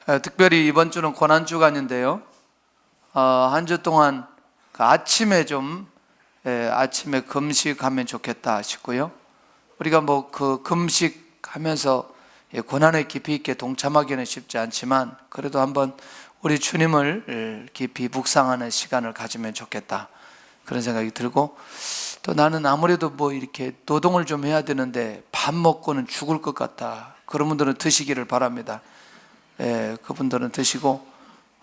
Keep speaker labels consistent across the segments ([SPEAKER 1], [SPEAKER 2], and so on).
[SPEAKER 1] 특별히 이번 주는 고난주간인데요. 한 주 동안 아침에 아침에 금식하면 좋겠다 싶고요. 우리가 그 금식하면서 고난에 깊이 있게 동참하기는 쉽지 않지만 그래도 한번 우리 주님을 깊이 묵상하는 시간을 가지면 좋겠다, 그런 생각이 들고, 또 나는 아무래도 이렇게 노동을 좀 해야 되는데 밥 먹고는 죽을 것 같다, 그런 분들은 드시기를 바랍니다. 그분들은 드시고,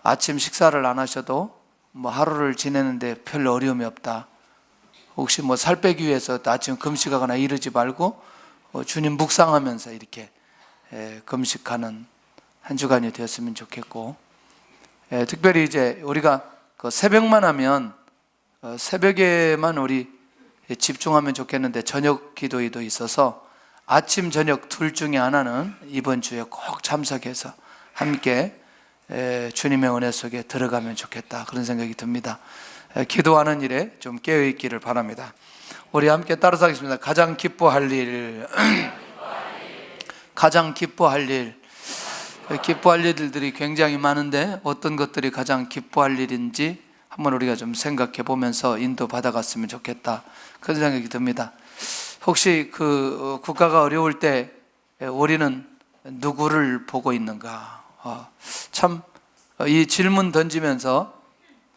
[SPEAKER 1] 아침 식사를 안 하셔도 하루를 지내는데 별 어려움이 없다, 혹시 살 빼기 위해서 아침 금식하거나 이러지 말고 주님 묵상하면서 이렇게 금식하는 한 주간이 되었으면 좋겠고, 특별히 이제 우리가 새벽만 하면 새벽에만 우리 집중하면 좋겠는데 저녁 기도회도 있어서 아침 저녁 둘 중에 하나는 이번 주에 꼭 참석해서 함께 주님의 은혜 속에 들어가면 좋겠다, 그런 생각이 듭니다. 기도하는 일에 좀 깨어있기를 바랍니다. 우리 함께 따라서 하겠습니다. 가장 기뻐할 일, 가장 기뻐할 일. 기뻐할 일들이 굉장히 많은데 어떤 것들이 가장 기뻐할 일인지 한번 우리가 좀 생각해 보면서 인도 받아갔으면 좋겠다, 그런 생각이 듭니다. 혹시 국가가 어려울 때 우리는 누구를 보고 있는가? 참 이 질문 던지면서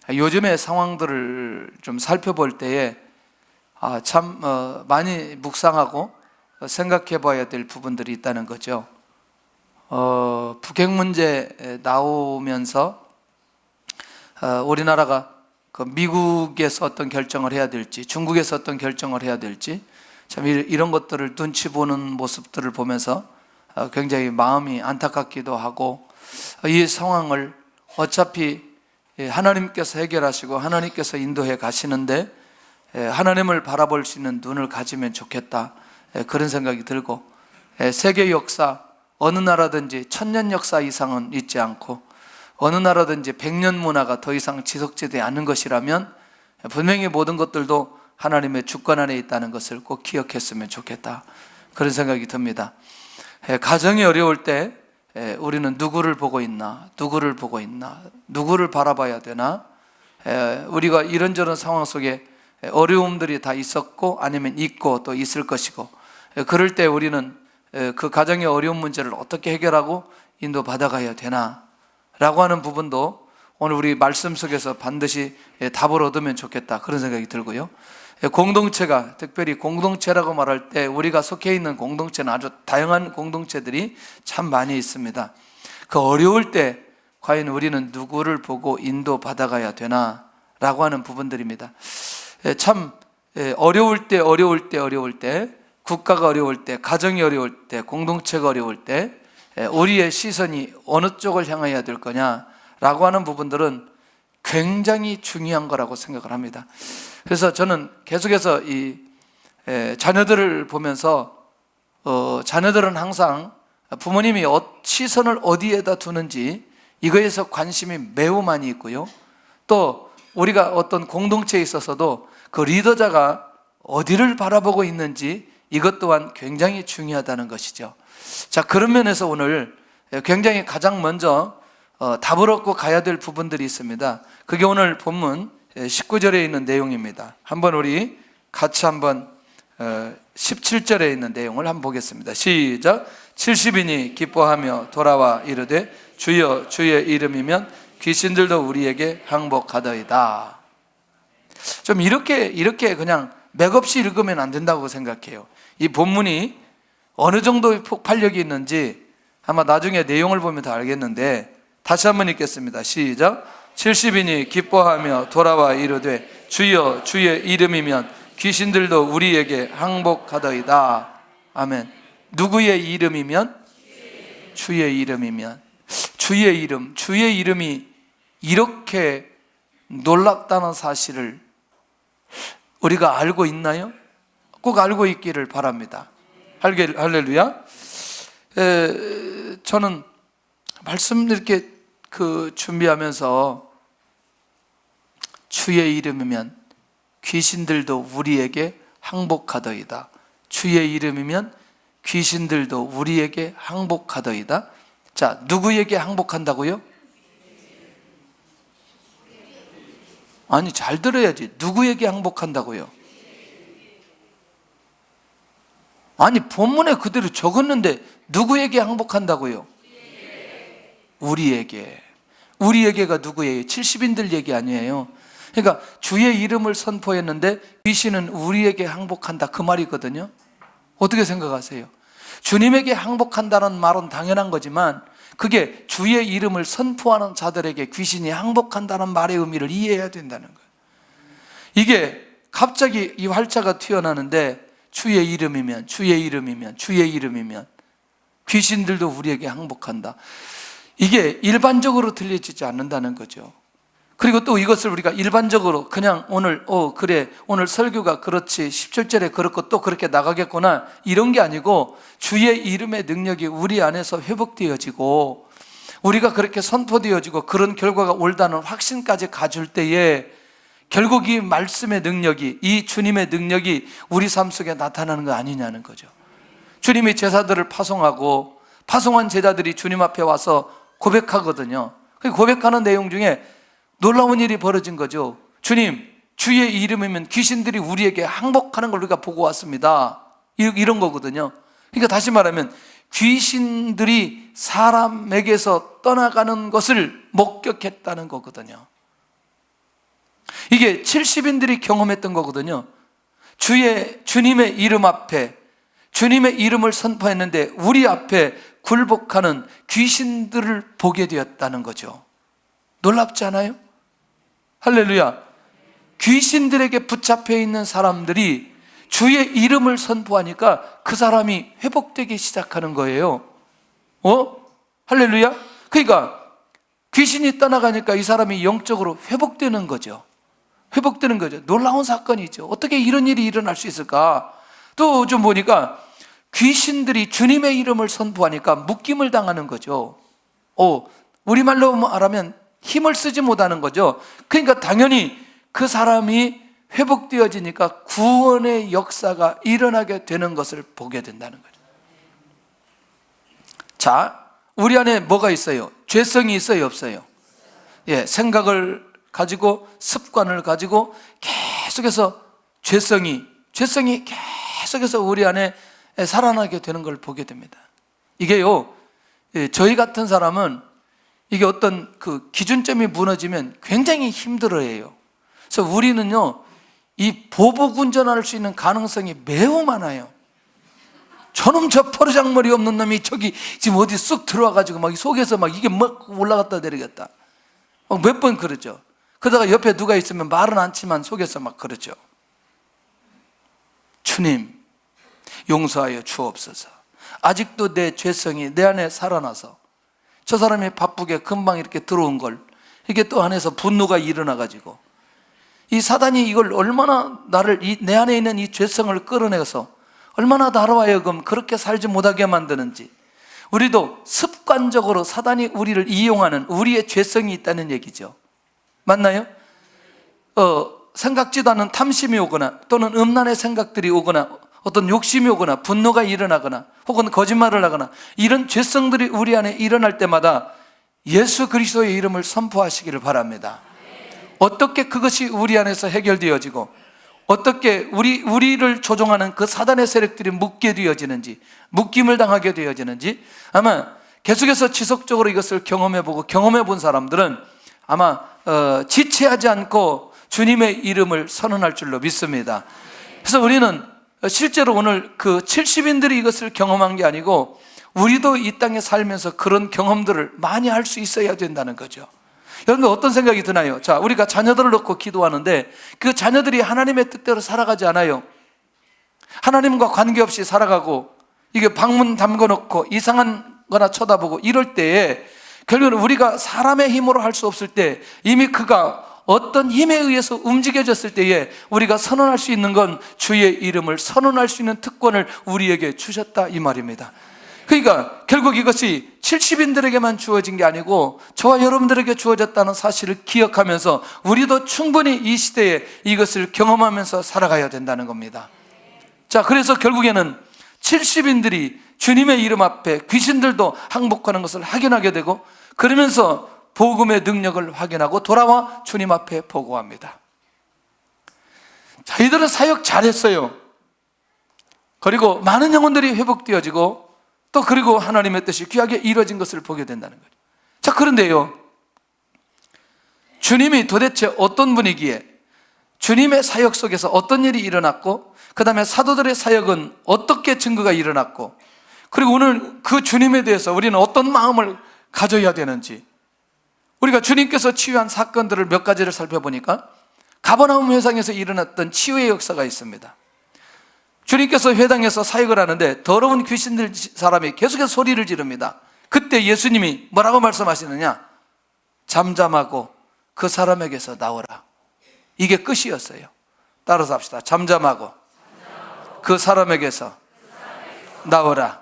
[SPEAKER 1] 요즘의 상황들을 좀 살펴볼 때에 참 많이 묵상하고 생각해 봐야 될 부분들이 있다는 거죠. 북핵 문제 나오면서 우리나라가 미국에서 어떤 결정을 해야 될지, 중국에서 어떤 결정을 해야 될지, 참 이런 것들을 눈치 보는 모습들을 보면서 굉장히 마음이 안타깝기도 하고, 이 상황을 어차피 하나님께서 해결하시고 하나님께서 인도해 가시는데 하나님을 바라볼 수 있는 눈을 가지면 좋겠다, 그런 생각이 들고, 세계 역사 어느 나라든지 1000년 역사 이상은 있지 않고 어느 나라든지 100년 문화가 더 이상 지속되지 않는 것이라면 분명히 모든 것들도 하나님의 주권 안에 있다는 것을 꼭 기억했으면 좋겠다, 그런 생각이 듭니다. 가정이 어려울 때 우리는 누구를 보고 있나, 누구를 보고 있나, 누구를 바라봐야 되나. 우리가 이런저런 상황 속에 어려움들이 다 있었고 아니면 있고 또 있을 것이고, 그럴 때 우리는 그 가정의 어려운 문제를 어떻게 해결하고 인도받아가야 되나 라고 하는 부분도 오늘 우리 말씀 속에서 반드시 답을 얻으면 좋겠다, 그런 생각이 들고요. 공동체가, 특별히 공동체라고 말할 때 우리가 속해 있는 공동체는 아주 다양한 공동체들이 참 많이 있습니다. 그 어려울 때 과연 우리는 누구를 보고 인도받아가야 되나 라고 하는 부분들입니다. 참 어려울 때 국가가 어려울 때, 가정이 어려울 때, 공동체가 어려울 때 우리의 시선이 어느 쪽을 향해야 될 거냐라고 하는 부분들은 굉장히 중요한 거라고 생각을 합니다. 그래서 저는 계속해서 이 자녀들을 보면서 자녀들은 항상 부모님이 시선을 어디에다 두는지 이거에서 관심이 매우 많이 있고요. 또 우리가 어떤 공동체에 있어서도 그 리더자가 어디를 바라보고 있는지 이것 또한 굉장히 중요하다는 것이죠. 자, 그런 면에서 오늘 굉장히 가장 먼저 답을 얻고 가야 될 부분들이 있습니다. 그게 오늘 본문 19절에 있는 내용입니다. 한번 우리 같이 한번 17절에 있는 내용을 한번 보겠습니다. 시작. 70인이 기뻐하며 돌아와 이르되 주여 주의 이름이면 귀신들도 우리에게 항복하더이다. 좀 이렇게 그냥 맥없이 읽으면 안 된다고 생각해요. 이 본문이 어느 정도의 폭발력이 있는지 아마 나중에 내용을 보면 다 알겠는데, 다시 한번 읽겠습니다. 시작. 70인이 기뻐하며 돌아와 이르되 주여 주의 이름이면 귀신들도 우리에게 항복하더이다. 아멘. 누구의 이름이면? 주의 이름이면. 주의 이름이 이렇게 놀랍다는 사실을 우리가 알고 있나요? 꼭 알고 있기를 바랍니다. 할렐루야. 저는 말씀 이렇게 준비하면서 주의 이름이면 귀신들도 우리에게 항복하더이다. 주의 이름이면 귀신들도 우리에게 항복하더이다. 자, 누구에게 항복한다고요? 아니, 잘 들어야지. 누구에게 항복한다고요? 아니, 본문에 그대로 적었는데 누구에게 항복한다고요? 우리에게. 우리에게가 누구예요? 70인들 얘기 아니에요. 그러니까 주의 이름을 선포했는데 귀신은 우리에게 항복한다, 그 말이거든요. 어떻게 생각하세요? 주님에게 항복한다는 말은 당연한 거지만 그게 주의 이름을 선포하는 자들에게 귀신이 항복한다는 말의 의미를 이해해야 된다는 거예요. 이게 갑자기 이 활자가 튀어나오는데 주의 이름이면 귀신들도 우리에게 항복한다. 이게 일반적으로 들려지지 않는다는 거죠. 그리고 또 이것을 우리가 일반적으로 그냥 오늘 그래 오늘 설교가 그렇지 17절에 그렇고 또 그렇게 나가겠구나 이런 게 아니고 주의 이름의 능력이 우리 안에서 회복되어지고 우리가 그렇게 선포되어지고 그런 결과가 옳다는 확신까지 가질 때에 결국 이 말씀의 능력이, 이 주님의 능력이 우리 삶 속에 나타나는 거 아니냐는 거죠. 주님이 제사들을 파송하고 파송한 제자들이 주님 앞에 와서 고백하거든요. 그 고백하는 내용 중에 놀라운 일이 벌어진 거죠. 주님, 주의 이름이면 귀신들이 우리에게 항복하는 걸 우리가 보고 왔습니다. 이런 거거든요. 그러니까 다시 말하면 귀신들이 사람에게서 떠나가는 것을 목격했다는 거거든요. 이게 70인들이 경험했던 거거든요. 주님의 이름 앞에 주님의 이름을 선포했는데 우리 앞에 굴복하는 귀신들을 보게 되었다는 거죠. 놀랍지 않아요? 할렐루야. 귀신들에게 붙잡혀 있는 사람들이 주의 이름을 선포하니까 그 사람이 회복되기 시작하는 거예요. 할렐루야. 그러니까 귀신이 떠나가니까 이 사람이 영적으로 회복되는 거죠. 회복되는 거죠. 놀라운 사건이죠. 어떻게 이런 일이 일어날 수 있을까? 또 좀 보니까 귀신들이 주님의 이름을 선포하니까 묶임을 당하는 거죠. 우리말로 말하면 힘을 쓰지 못하는 거죠. 그러니까 당연히 그 사람이 회복되어지니까 구원의 역사가 일어나게 되는 것을 보게 된다는 거죠. 자, 우리 안에 뭐가 있어요? 죄성이 있어요, 없어요? 생각을 가지고 습관을 가지고 계속해서 죄성이 계속해서 우리 안에 살아나게 되는 걸 보게 됩니다. 이게요, 저희 같은 사람은 이게 어떤 그 기준점이 무너지면 굉장히 힘들어해요. 그래서 우리는요, 이 보복 운전할 수 있는 가능성이 매우 많아요. 저놈 저 버르장머리 없는 놈이 저기 지금 어디 쑥 들어와가지고 막 속에서 막 이게 막 올라갔다 내리겠다. 몇 번 그러죠. 그러다가 옆에 누가 있으면 말은 않지만 속에서 막 그러죠. 주님, 용서하여 주옵소서. 아직도 내 죄성이 내 안에 살아나서 저 사람이 바쁘게 금방 이렇게 들어온 걸 이게 또 안에서 분노가 일어나가지고 이 사단이 이걸 얼마나 내 안에 있는 이 죄성을 끌어내서 얼마나 나로 하여금 그렇게 살지 못하게 만드는지 우리도 습관적으로 사단이 우리를 이용하는 우리의 죄성이 있다는 얘기죠. 맞나요? 생각지도 않은 탐심이 오거나 또는 음란의 생각들이 오거나 어떤 욕심이 오거나 분노가 일어나거나 혹은 거짓말을 하거나 이런 죄성들이 우리 안에 일어날 때마다 예수 그리스도의 이름을 선포하시기를 바랍니다. 어떻게 그것이 우리 안에서 해결되어지고 어떻게 우리를 조종하는 그 사단의 세력들이 묶게 되어지는지 묶임을 당하게 되어지는지 아마 계속해서 지속적으로 이것을 경험해보고 경험해본 사람들은 아마 지체하지 않고 주님의 이름을 선언할 줄로 믿습니다. 그래서 우리는 실제로 오늘 그 70인들이 이것을 경험한 게 아니고 우리도 이 땅에 살면서 그런 경험들을 많이 할 수 있어야 된다는 거죠. 여러분들 어떤 생각이 드나요? 자, 우리가 자녀들을 놓고 기도하는데 그 자녀들이 하나님의 뜻대로 살아가지 않아요. 하나님과 관계없이 살아가고 이게 방문 잠궈놓고 이상한 거나 쳐다보고 이럴 때에 결국은 우리가 사람의 힘으로 할 수 없을 때 이미 그가 어떤 힘에 의해서 움직여졌을 때에 우리가 선언할 수 있는 건 주의 이름을 선언할 수 있는 특권을 우리에게 주셨다 이 말입니다. 그러니까 결국 이것이 70인들에게만 주어진 게 아니고 저와 여러분들에게 주어졌다는 사실을 기억하면서 우리도 충분히 이 시대에 이것을 경험하면서 살아가야 된다는 겁니다. 자, 그래서 결국에는 70인들이 주님의 이름 앞에 귀신들도 항복하는 것을 확인하게 되고, 그러면서 복음의 능력을 확인하고 돌아와 주님 앞에 보고합니다. 저희들은 사역 잘했어요. 그리고 많은 영혼들이 회복되어지고, 또 그리고 하나님의 뜻이 귀하게 이루어진 것을 보게 된다는 거죠. 자, 그런데요, 주님이 도대체 어떤 분이기에, 주님의 사역 속에서 어떤 일이 일어났고, 그 다음에 사도들의 사역은 어떻게 증거가 일어났고, 그리고 오늘 그 주님에 대해서 우리는 어떤 마음을 가져야 되는지, 우리가 주님께서 치유한 사건들을 몇 가지를 살펴보니까 가버나움 회당에서 일어났던 치유의 역사가 있습니다. 주님께서 회당에서 사역을 하는데 더러운 귀신들 사람이 계속해서 소리를 지릅니다. 그때 예수님이 뭐라고 말씀하시느냐? 잠잠하고 그 사람에게서 나오라. 이게 끝이었어요. 따라서 합시다. 잠잠하고 그 사람에게서 나오라.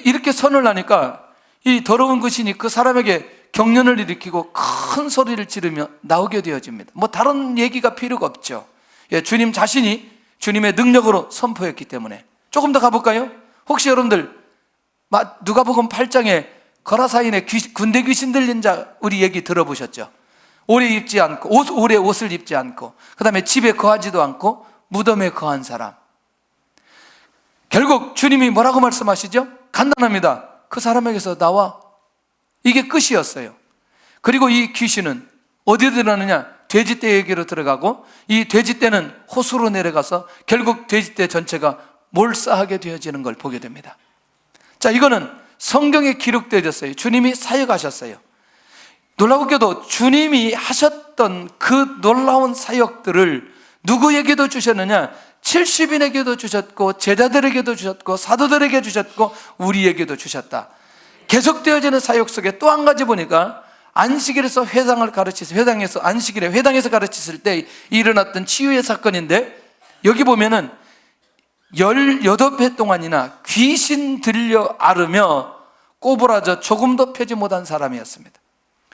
[SPEAKER 1] 이렇게 선을 하니까 이 더러운 귀신이 그 사람에게 경련을 일으키고 큰 소리를 지르며 나오게 되어집니다. 뭐 다른 얘기가 필요가 없죠. 예, 주님 자신이 주님의 능력으로 선포했기 때문에. 조금 더 가볼까요? 혹시 여러분들 누가복음 8장에 거라사인의 군대 귀신 들린 자 우리 얘기 들어보셨죠? 오래 입지 않고 오래 옷을 입지 않고, 그 다음에 집에 거하지도 않고 무덤에 거한 사람. 결국 주님이 뭐라고 말씀하시죠? 간단합니다. 그 사람에게서 나와. 이게 끝이었어요. 그리고 이 귀신은 어디에 들어가느냐? 돼지떼에게로 들어가고, 이 돼지떼는 호수로 내려가서 결국 돼지떼 전체가 몰사하게 되어지는 걸 보게 됩니다. 자, 이거는 성경에 기록되어졌어요. 주님이 사역하셨어요. 놀라우게도 주님이 하셨던 그 놀라운 사역들을 누구에게도 주셨느냐? 70인에게도 주셨고, 제자들에게도 주셨고, 사도들에게 주셨고, 우리에게도 주셨다. 계속되어지는 사역 속에 또 한 가지 보니까, 안식일에서 회당에서 가르치실 때 일어났던 치유의 사건인데, 여기 보면은 18회 동안이나 귀신 들려 앓으며 꼬부라져 조금도 펴지 못한 사람이었습니다.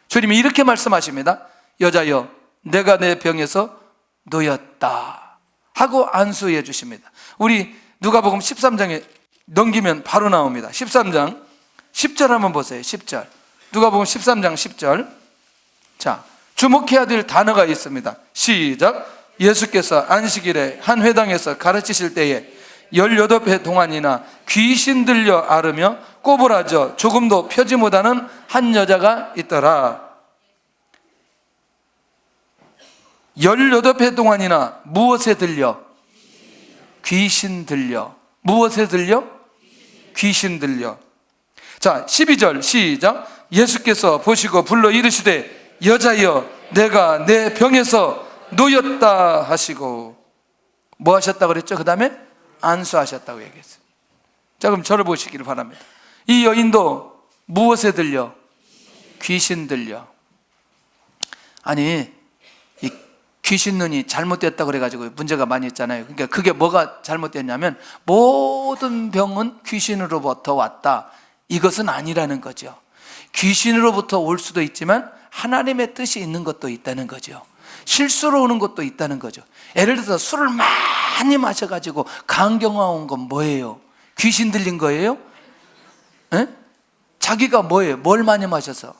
[SPEAKER 1] 주님이 이렇게 말씀하십니다. 여자여, 내가 내 병에서 놓였다 하고 안수해 주십니다. 우리 누가복음 13장에 넘기면 바로 나옵니다. 13장 10절 한번 보세요. 10절. 누가복음 13장 10절. 자, 주목해야 될 단어가 있습니다. 시작. 예수께서 안식일에 한 회당에서 가르치실 때에 18회 동안이나 귀신 들려 앓으며 꼬부라져 조금도 펴지 못하는 한 여자가 있더라. 18회 동안이나 무엇에 들려? 귀신 들려. 무엇에 들려? 귀신 들려. 자, 12절 시작. 예수께서 보시고 불러 이르시되 여자여, 내가 내 병에서 놓였다 하시고, 뭐 하셨다고 그랬죠? 그 다음에 안수하셨다고 얘기했어요. 자, 그럼 저를 보시기를 바랍니다. 이 여인도 무엇에 들려? 귀신 들려. 아니, 이 귀신 눈이 잘못됐다고 그래가지고 문제가 많이 있잖아요. 그러니까 그게 뭐가 잘못됐냐면, 모든 병은 귀신으로부터 왔다, 이것은 아니라는 거죠. 귀신으로부터 올 수도 있지만 하나님의 뜻이 있는 것도 있다는 거죠. 실수로 오는 것도 있다는 거죠. 예를 들어서 술을 많이 마셔가지고 간경화 온 건 뭐예요? 귀신 들린 거예요? 에? 자기가 뭐예요? 뭘 많이 마셔서?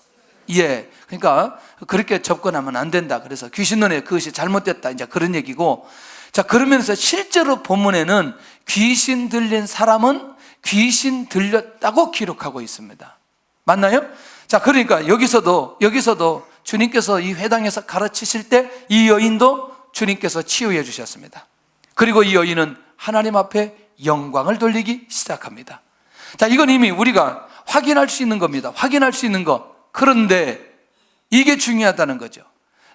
[SPEAKER 1] 예, 그러니까 그렇게 접근하면 안 된다. 그래서 귀신 눈에 그것이 잘못됐다, 이제 그런 얘기고. 자, 그러면서 실제로 본문에는 귀신 들린 사람은 귀신 들렸다고 기록하고 있습니다. 맞나요? 자, 그러니까 여기서도 주님께서 이 회당에서 가르치실 때 이 여인도 주님께서 치유해 주셨습니다. 그리고 이 여인은 하나님 앞에 영광을 돌리기 시작합니다. 자, 이건 이미 우리가 확인할 수 있는 겁니다. 확인할 수 있는 것. 그런데 이게 중요하다는 거죠.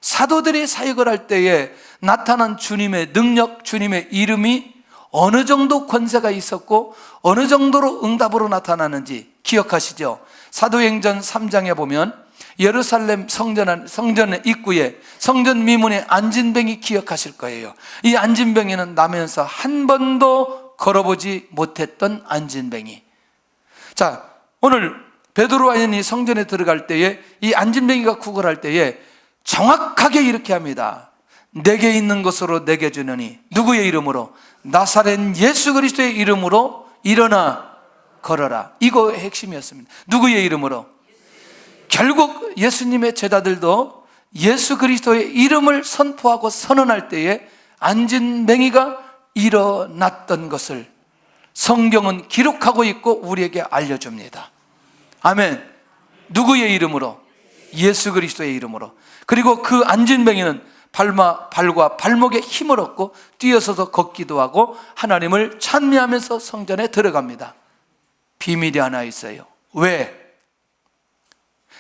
[SPEAKER 1] 사도들이 사역을 할 때에 나타난 주님의 능력, 주님의 이름이 어느 정도 권세가 있었고 어느 정도로 응답으로 나타나는지 기억하시죠? 사도행전 3장에 보면 예루살렘 성전 입구에 성전 미문에 안진뱅이 기억하실 거예요. 이 안진뱅이는 나면서 한 번도 걸어보지 못했던 안진뱅이. 자, 오늘 베드로와 요한이 성전에 들어갈 때에 이 안진뱅이가 구걸할 때에 정확하게 이렇게 합니다. 내게 있는 것으로 내게 주느니, 누구의 이름으로? 나사렛 예수 그리스도의 이름으로 일어나 걸어라. 이거의 핵심이었습니다. 누구의 이름으로? 결국 예수님의 제자들도 예수 그리스도의 이름을 선포하고 선언할 때에 앉은 맹이가 일어났던 것을 성경은 기록하고 있고 우리에게 알려줍니다. 아멘. 누구의 이름으로? 예수 그리스도의 이름으로. 그리고 그 앉은 맹이는 발과 발목에 힘을 얻고 뛰어서서 걷기도 하고 하나님을 찬미하면서 성전에 들어갑니다. 비밀이 하나 있어요. 왜?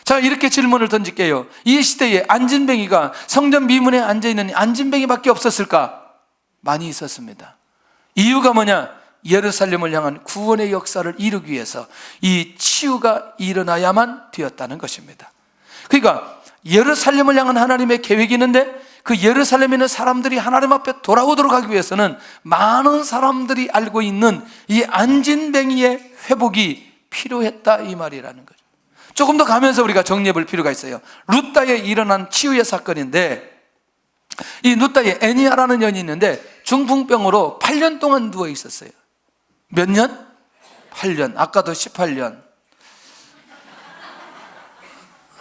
[SPEAKER 1] 자, 이렇게 질문을 던질게요. 이 시대에 앉은뱅이가 성전 미문에 앉아있는 앉은뱅이밖에 없었을까? 많이 있었습니다. 이유가 뭐냐? 예루살렘을 향한 구원의 역사를 이루기 위해서 이 치유가 일어나야만 되었다는 것입니다. 그러니까 예루살렘을 향한 하나님의 계획이 있는데 그 예루살렘에 있는 사람들이 하나님 앞에 돌아오도록 하기 위해서는 많은 사람들이 알고 있는 이 앉은뱅이의 회복이 필요했다, 이 말이라는 거죠. 조금 더 가면서 우리가 정리해 볼 필요가 있어요. 루다에 일어난 치유의 사건인데, 이 루다에 애니아라는 여인이 있는데 중풍병으로 8년 동안 누워 있었어요. 몇 년? 8년. 아까도 18년.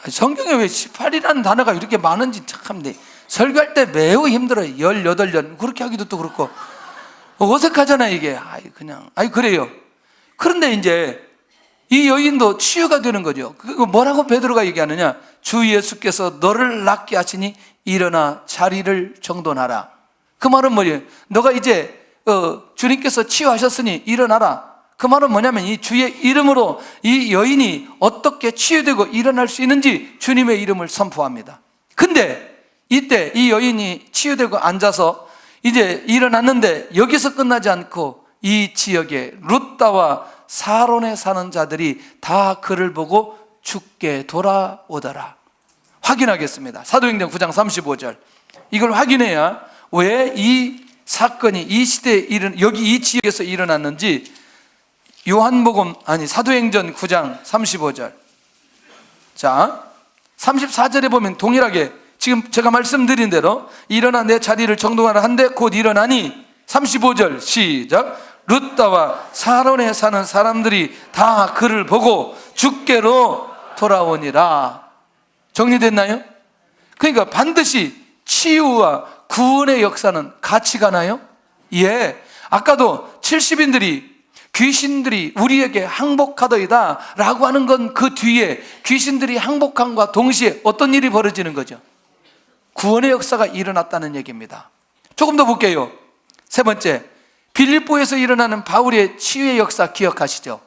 [SPEAKER 1] 성경에 왜 18이라는 단어가 이렇게 많은지 참 설교할 때 매우 힘들어요. 18년. 그렇게 하기도 또 그렇고 어색하잖아요, 이게. 그래요. 그런데 이제 이 여인도 치유가 되는 거죠. 그거 뭐라고 베드로가 얘기하느냐? 주 예수께서 너를 낫게 하시니 일어나 자리를 정돈하라. 그 말은 뭐예요? 너가 이제 주님께서 치유하셨으니 일어나라. 그 말은 뭐냐면 이 주의 이름으로 이 여인이 어떻게 치유되고 일어날 수 있는지 주님의 이름을 선포합니다. 근데 이때 이 여인이 치유되고 앉아서 이제 일어났는데 여기서 끝나지 않고 이 지역에 룻다와 사론에 사는 자들이 다 그를 보고 죽게 돌아오더라. 확인하겠습니다. 사도행전 9장 35절. 이걸 확인해야 왜 이 사건이 이 시대에 여기 이 지역에서 일어났는지 사도행전 9장 35절. 자, 34절에 보면 동일하게 지금 제가 말씀드린 대로 일어나 내 자리를 정돈하라 한데 곧 일어나니 35절 시작. 룻다와 사론에 사는 사람들이 다 그를 보고 죽게로 돌아오니라. 정리됐나요? 그러니까 반드시 치유와 구원의 역사는 같이 가나요? 예. 아까도 70인들이 귀신들이 우리에게 항복하더이다 라고 하는 건 그 뒤에 귀신들이 항복함과 동시에 어떤 일이 벌어지는 거죠? 구원의 역사가 일어났다는 얘기입니다. 조금 더 볼게요. 세 번째, 빌립보에서 일어나는 바울의 치유의 역사 기억하시죠?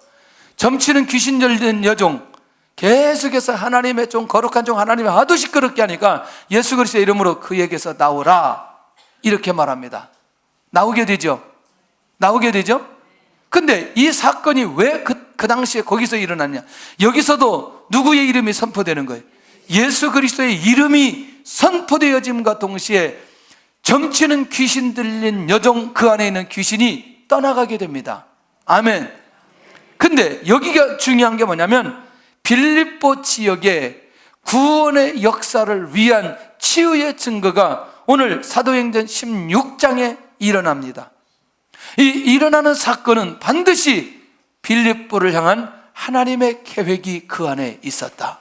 [SPEAKER 1] 점치는 귀신 들린 여종, 계속해서 하나님의 종, 거룩한 종 하나님의 하도 시끄럽게 하니까 예수 그리스도의 이름으로 그에게서 나오라 이렇게 말합니다. 나오게 되죠? 근데 이 사건이 왜 그 당시에 거기서 일어났냐? 여기서도 누구의 이름이 선포되는 거예요? 예수 그리스도의 이름이 선포되어짐과 동시에 점치는 귀신 들린 여종, 그 안에 있는 귀신이 떠나가게 됩니다. 아멘. 근데 여기가 중요한 게 뭐냐면 빌립보 지역에 구원의 역사를 위한 치유의 증거가 오늘 사도행전 16장에 일어납니다. 이 일어나는 사건은 반드시 빌립보를 향한 하나님의 계획이 그 안에 있었다.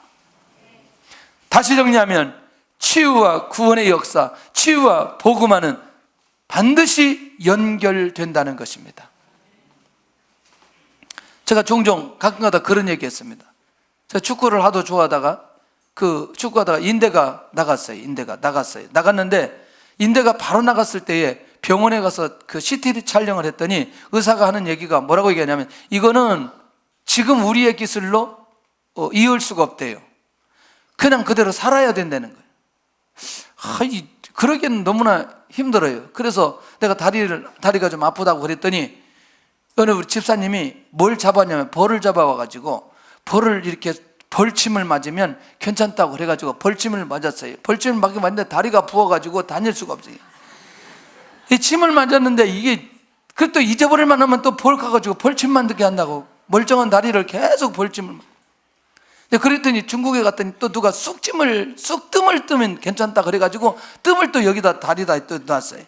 [SPEAKER 1] 다시 정리하면 치유와 구원의 역사, 치유와 복음화는 반드시 연결된다는 것입니다. 제가 종종 가끔가다 그런 얘기 했습니다. 제가 축구를 하도 좋아하다가 축구하다가 인대가 나갔어요. 나갔는데 인대가 바로 나갔을 때에 병원에 가서 그 CT 촬영을 했더니 의사가 하는 얘기가 뭐라고 얘기하냐면 이거는 지금 우리의 기술로 이을 수가 없대요. 그냥 그대로 살아야 된다는 거예요. 그러기엔 너무나 힘들어요. 그래서 내가 다리가 좀 아프다고 그랬더니 어느 우리 집사님이 뭘 잡았냐면 벌을 잡아와가지고 벌을 이렇게 벌침을 맞으면 괜찮다고 그래가지고 벌침을 맞았어요. 벌침을 맞았는데 다리가 부어가지고 다닐 수가 없어요. 이 침을 맞았는데 이게 그것도 잊어버릴 만하면 또 벌 가가지고 벌침 만들게 한다고 멀쩡한 다리를 계속 벌침을. 근데 그랬더니 중국에 갔더니 또 누가 쑥뜸을 뜨면 괜찮다 그래가지고 뜸을 또 여기다 다리다 또 놨어요.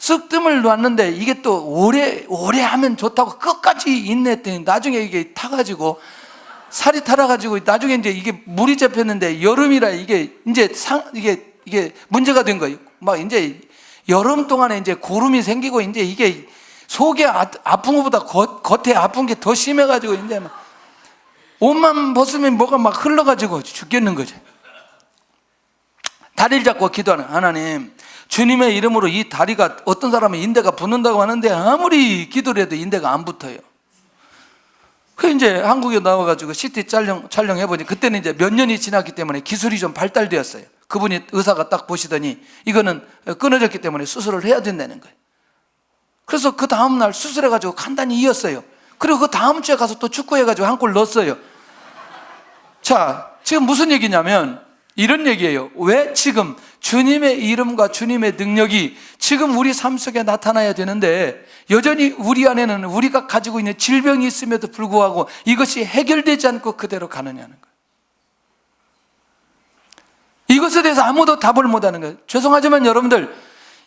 [SPEAKER 1] 쓱 뜸을 놨는데 이게 또 오래 하면 좋다고 끝까지 인내했더니 나중에 이게 타가지고 살이 타라가지고 나중에 이제 이게 물이 잡혔는데 여름이라 이게 이제 이게 문제가 된 거예요. 막 이제 여름 동안에 이제 고름이 생기고 이제 이게 속에 아픈 것보다 겉에 아픈 게 더 심해가지고 이제 막 옷만 벗으면 뭐가 막 흘러가지고 죽겠는 거죠. 다리를 잡고 기도하는, 하나님, 주님의 이름으로 이 다리가, 어떤 사람은 인대가 붙는다고 하는데 아무리 기도를 해도 인대가 안 붙어요. 그 이제 한국에 나와가지고 CT 촬영해보니 그때는 이제 몇 년이 지났기 때문에 기술이 좀 발달되었어요. 그분이 의사가 딱 보시더니 이거는 끊어졌기 때문에 수술을 해야 된다는 거예요. 그래서 그 다음날 수술해가지고 간단히 이었어요. 그리고 그 다음 주에 가서 또 축구해가지고 한 골 넣었어요. 자, 지금 무슨 얘기냐면 이런 얘기예요. 왜 지금 주님의 이름과 주님의 능력이 지금 우리 삶 속에 나타나야 되는데 여전히 우리 안에는 우리가 가지고 있는 질병이 있음에도 불구하고 이것이 해결되지 않고 그대로 가느냐는 거예요. 이것에 대해서 아무도 답을 못하는 거예요. 죄송하지만 여러분들,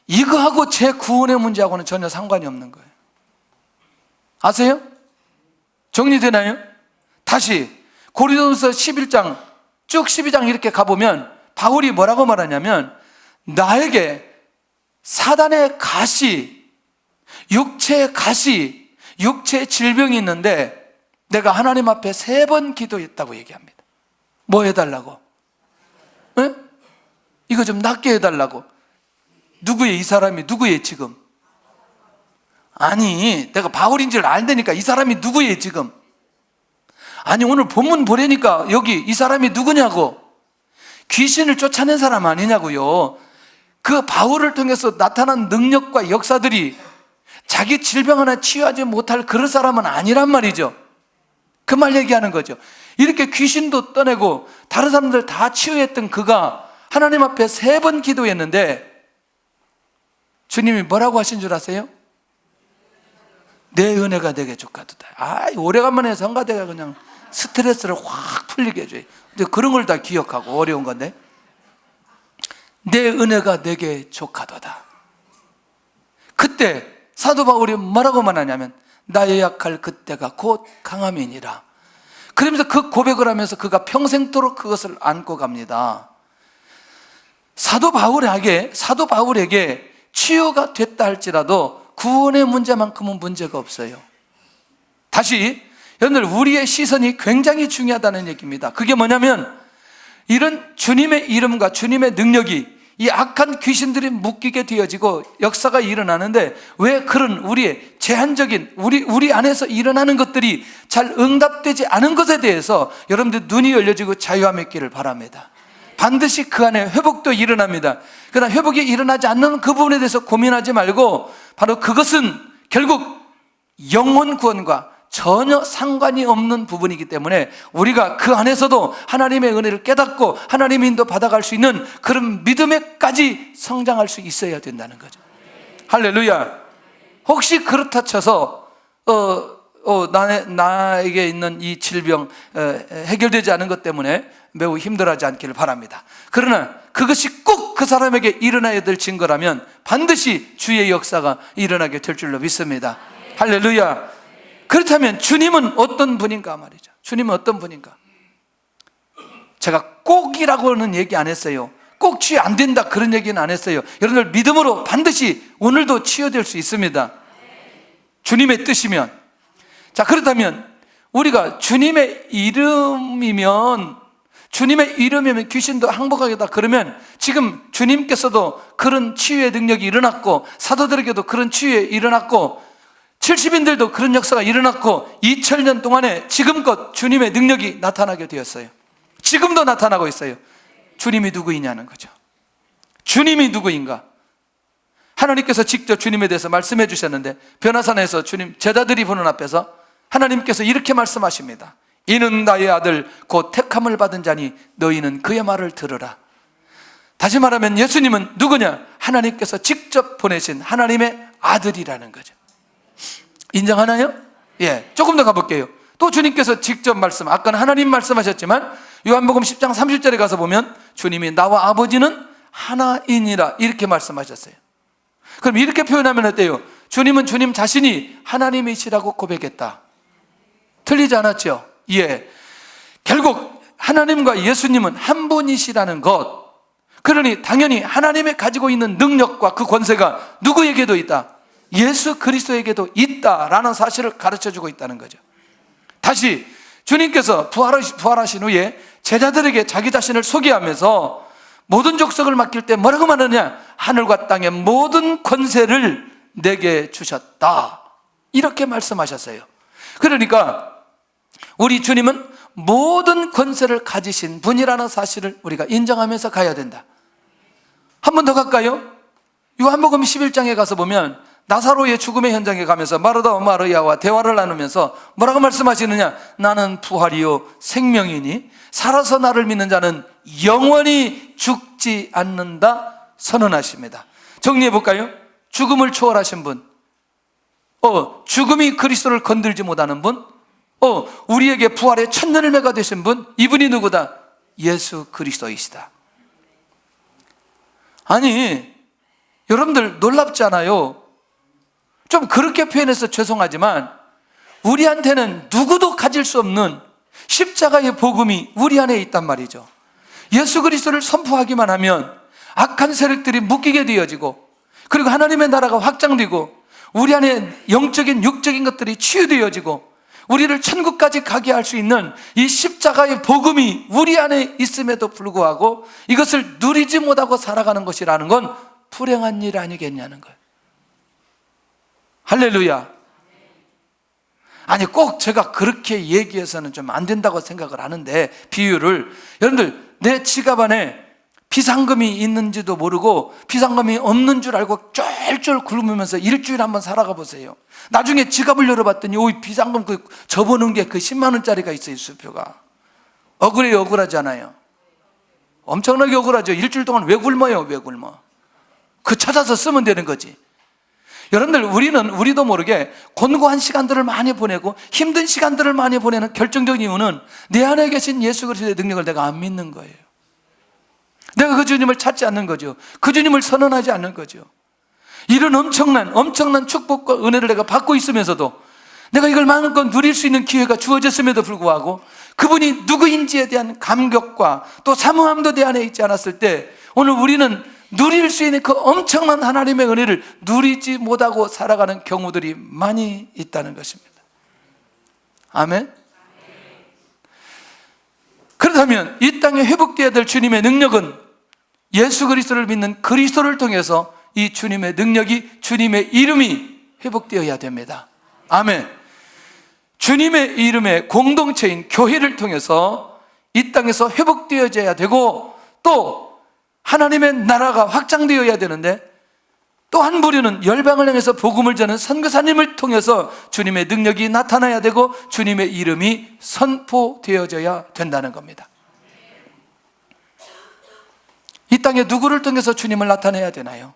[SPEAKER 1] 이거하고 제 구원의 문제하고는 전혀 상관이 없는 거예요. 아세요? 정리되나요? 다시 고린도전서 11장 쭉 12장 이렇게 가보면 바울이 뭐라고 말하냐면, 나에게 사단의 가시, 육체의 가시, 육체의 질병이 있는데 내가 하나님 앞에 3번 기도했다고 얘기합니다. 뭐 해달라고? 네? 이거 좀 낫게 해달라고. 누구의, 이 사람이 누구의 지금? 아니, 내가 바울인 줄 알다니까 이 사람이 누구의 지금? 아니, 오늘 본문 보려니까 여기 이 사람이 누구냐고. 귀신을 쫓아낸 사람 아니냐고요. 그 바울을 통해서 나타난 능력과 역사들이 자기 질병 하나 치유하지 못할 그런 사람은 아니란 말이죠. 그 말 얘기하는 거죠. 이렇게 귀신도 떠내고 다른 사람들 다 치유했던 그가 하나님 앞에 3번 기도했는데 주님이 뭐라고 하신 줄 아세요? 내 은혜가 내게 족하도다. 오래간만에 성가대가 그냥 스트레스를 확 풀리게 해줘요. 근데 그런 걸 다 기억하고 어려운 건데, 내 은혜가 내게 족하도다. 그때 사도 바울이 뭐라고 말하냐면, 나의 약할 그때가 곧 강함이니라. 그러면서 그 고백을 하면서 그가 평생토록 그것을 안고 갑니다. 사도 바울에게 치유가 됐다 할지라도 구원의 문제만큼은 문제가 없어요. 다시 여러분들, 우리의 시선이 굉장히 중요하다는 얘기입니다. 그게 뭐냐면, 이런 주님의 이름과 주님의 능력이 이 악한 귀신들이 묶이게 되어지고 역사가 일어나는데, 왜 그런 우리의 제한적인 우리 안에서 일어나는 것들이 잘 응답되지 않은 것에 대해서 여러분들 눈이 열려지고 자유함이 있기를 바랍니다. 반드시 그 안에 회복도 일어납니다. 그러나 회복이 일어나지 않는 그 부분에 대해서 고민하지 말고, 바로 그것은 결국 영혼 구원과 전혀 상관이 없는 부분이기 때문에 우리가 그 안에서도 하나님의 은혜를 깨닫고 하나님의 인도 받아갈 수 있는 그런 믿음에까지 성장할 수 있어야 된다는 거죠. 할렐루야. 혹시 그렇다 쳐서 나에게 있는 이 질병 해결되지 않은 것 때문에 매우 힘들어하지 않기를 바랍니다. 그러나 그것이 꼭 그 사람에게 일어나야 될 증거라면 반드시 주의 역사가 일어나게 될 줄로 믿습니다. 할렐루야. 그렇다면 주님은 어떤 분인가 말이죠. 주님은 어떤 분인가? 제가 꼭이라고는 얘기 안 했어요. 꼭 치유 안 된다 그런 얘기는 안 했어요. 여러분들 믿음으로 반드시 오늘도 치유될 수 있습니다. 주님의 뜻이면. 자, 그렇다면 우리가 주님의 이름이면 귀신도 항복하겠다 그러면, 지금 주님께서도 그런 치유의 능력이 일어났고 사도들에게도 그런 치유에 일어났고 70인들도 그런 역사가 일어났고 2000년 동안에 지금껏 주님의 능력이 나타나게 되었어요. 지금도 나타나고 있어요. 주님이 누구이냐는 거죠. 주님이 누구인가? 하나님께서 직접 주님에 대해서 말씀해 주셨는데, 변화산에서 주님 제자들이 보는 앞에서 하나님께서 이렇게 말씀하십니다. 이는 나의 아들 곧 택함을 받은 자니 너희는 그의 말을 들으라. 다시 말하면 예수님은 누구냐? 하나님께서 직접 보내신 하나님의 아들이라는 거죠. 인정하나요? 예, 조금 더 가볼게요. 또 주님께서 직접 아까는 하나님 말씀하셨지만 요한복음 10장 30절에 가서 보면 주님이 나와 아버지는 하나이니라 이렇게 말씀하셨어요. 그럼 이렇게 표현하면 어때요? 주님은 주님 자신이 하나님이시라고 고백했다. 틀리지 않았죠? 예. 결국 하나님과 예수님은 한 분이시라는 것, 그러니 당연히 하나님이 가지고 있는 능력과 그 권세가 누구에게도 있다? 예수 그리스도에게도 있다라는 사실을 가르쳐주고 있다는 거죠. 다시 주님께서 부활하신 후에 제자들에게 자기 자신을 소개하면서 모든 족속을 맡길 때 뭐라고 말하느냐? 하늘과 땅의 모든 권세를 내게 주셨다, 이렇게 말씀하셨어요. 그러니까 우리 주님은 모든 권세를 가지신 분이라는 사실을 우리가 인정하면서 가야 된다. 한 번 더 갈까요? 요한복음 11장에 가서 보면 나사로의 죽음의 현장에 가면서 마르다와 마르야와 대화를 나누면서 뭐라고 말씀하시느냐? 나는 부활이요 생명이니 살아서 나를 믿는 자는 영원히 죽지 않는다 선언하십니다. 정리해 볼까요? 죽음을 초월하신 분, 죽음이 그리스도를 건들지 못하는 분, 우리에게 부활의 첫 열매가 되신 분, 이분이 누구다? 예수 그리스도이시다. 아니, 여러분들 놀랍지 않아요? 좀 그렇게 표현해서 죄송하지만 우리한테는 누구도 가질 수 없는 십자가의 복음이 우리 안에 있단 말이죠. 예수 그리스도를 선포하기만 하면 악한 세력들이 묶이게 되어지고, 그리고 하나님의 나라가 확장되고, 우리 안에 영적인 육적인 것들이 치유되어지고, 우리를 천국까지 가게 할 수 있는 이 십자가의 복음이 우리 안에 있음에도 불구하고 이것을 누리지 못하고 살아가는 것이라는 건 불행한 일 아니겠냐는 거예요. 할렐루야. 아니, 꼭 제가 그렇게 얘기해서는 좀 안 된다고 생각을 하는데, 비유를, 여러분들 내 지갑 안에 비상금이 있는지도 모르고 비상금이 없는 줄 알고 쫄쫄 굶으면서 일주일 한번 살아가 보세요. 나중에 지갑을 열어봤더니 비상금 접어놓은 게 10만 원짜리가 있어요. 수표가 억울해요. 억울하잖아요. 엄청나게 억울하죠. 일주일 동안 왜 굶어요? 왜 굶어? 찾아서 쓰면 되는 거지. 여러분들, 우리도 모르게 곤고한 시간들을 많이 보내고 힘든 시간들을 많이 보내는 결정적인 이유는 내 안에 계신 예수 그리스도의 능력을 내가 안 믿는 거예요. 내가 그 주님을 찾지 않는 거죠. 그 주님을 선언하지 않는 거죠. 이런 엄청난 축복과 은혜를 내가 받고 있으면서도 내가 이걸 마음껏 누릴 수 있는 기회가 주어졌음에도 불구하고 그분이 누구인지에 대한 감격과 또 사모함도 내 안에 있지 않았을 때, 오늘 우리는 누릴 수 있는 그 엄청난 하나님의 은혜를 누리지 못하고 살아가는 경우들이 많이 있다는 것입니다. 아멘. 그렇다면 이 땅에 회복되어야 될 주님의 능력은 예수 그리스도를 믿는 그리스도를 통해서 이 주님의 능력이, 주님의 이름이 회복되어야 됩니다. 아멘. 주님의 이름의 공동체인 교회를 통해서 이 땅에서 회복되어져야 되고, 또 하나님의 나라가 확장되어야 되는데, 또 한 부류는 열방을 향해서 복음을 전하는 선교사님을 통해서 주님의 능력이 나타나야 되고 주님의 이름이 선포되어져야 된다는 겁니다. 이 땅에 누구를 통해서 주님을 나타내야 되나요?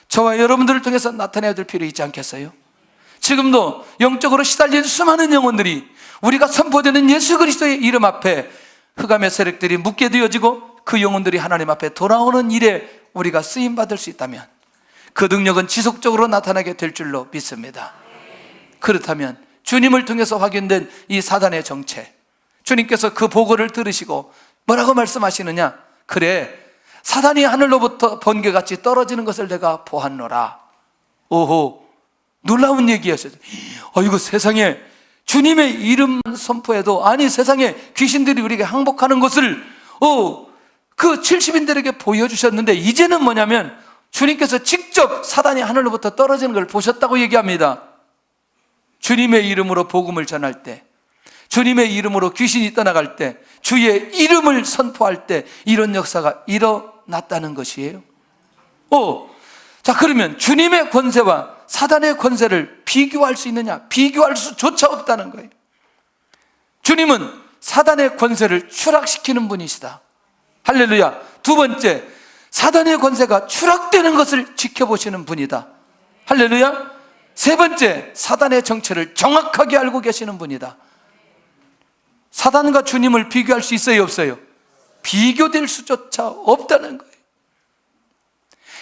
[SPEAKER 1] 저와 여러분들을 통해서 나타내야 될 필요 있지 않겠어요? 지금도 영적으로 시달린 수많은 영혼들이 우리가 선포되는 예수 그리스도의 이름 앞에 흑암의 세력들이 묶게 되어지고 그 영혼들이 하나님 앞에 돌아오는 일에 우리가 쓰임받을 수 있다면 그 능력은 지속적으로 나타나게 될 줄로 믿습니다. 그렇다면 주님을 통해서 확인된 이 사단의 정체, 주님께서 그 보고를 들으시고 뭐라고 말씀하시느냐? 그래, 사단이 하늘로부터 번개같이 떨어지는 것을 내가 보았노라. 오호, 놀라운 얘기였어요. 이거 세상에 주님의 이름 선포해도, 아니 세상에 귀신들이 우리에게 항복하는 것을 그 70인들에게 보여주셨는데, 이제는 뭐냐면 주님께서 직접 사단이 하늘로부터 떨어지는 걸 보셨다고 얘기합니다. 주님의 이름으로 복음을 전할 때, 주님의 이름으로 귀신이 떠나갈 때, 주의 이름을 선포할 때 이런 역사가 일어났다는 것이에요. 자, 그러면 주님의 권세와 사단의 권세를 비교할 수 있느냐? 비교할 수조차 없다는 거예요. 주님은 사단의 권세를 추락시키는 분이시다. 할렐루야. 두 번째, 사단의 권세가 추락되는 것을 지켜보시는 분이다. 할렐루야. 세 번째, 사단의 정체를 정확하게 알고 계시는 분이다. 사단과 주님을 비교할 수 있어요, 없어요? 비교될 수조차 없다는 거예요.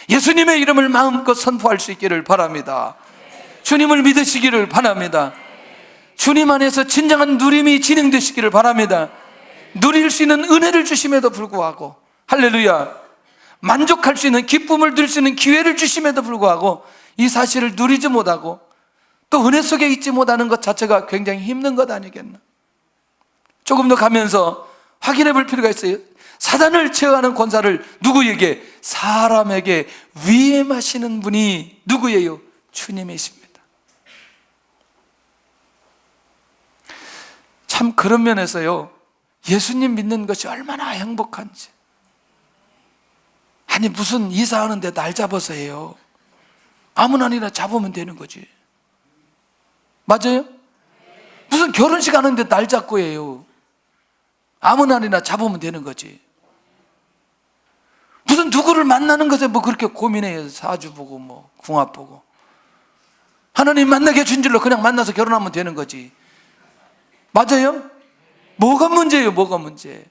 [SPEAKER 1] 예수님의 이름을 마음껏 선포할 수 있기를 바랍니다. 주님을 믿으시기를 바랍니다. 주님 안에서 진정한 누림이 진행되시기를 바랍니다. 누릴 수 있는 은혜를 주심에도 불구하고, 할렐루야, 만족할 수 있는 기쁨을 누릴 수 있는 기회를 주심에도 불구하고 이 사실을 누리지 못하고 또 은혜 속에 있지 못하는 것 자체가 굉장히 힘든 것 아니겠나. 조금 더 가면서 확인해 볼 필요가 있어요. 사단을 제어하는 권사를 누구에게? 사람에게 위임하시는 분이 누구예요? 주님이십니다. 참 그런 면에서요, 예수님 믿는 것이 얼마나 행복한지. 아니 무슨 이사하는데 날 잡아서 해요. 아무나니나 잡으면 되는 거지. 맞아요? 무슨 결혼식 하는데 날 잡고 해요. 아무나니나 잡으면 되는 거지. 무슨 누구를 만나는 것에 뭐 그렇게 고민해요. 사주 보고 뭐 궁합 보고. 하나님 만나게 해준 줄로 그냥 만나서 결혼하면 되는 거지. 맞아요? 뭐가 문제예요? 뭐가 문제?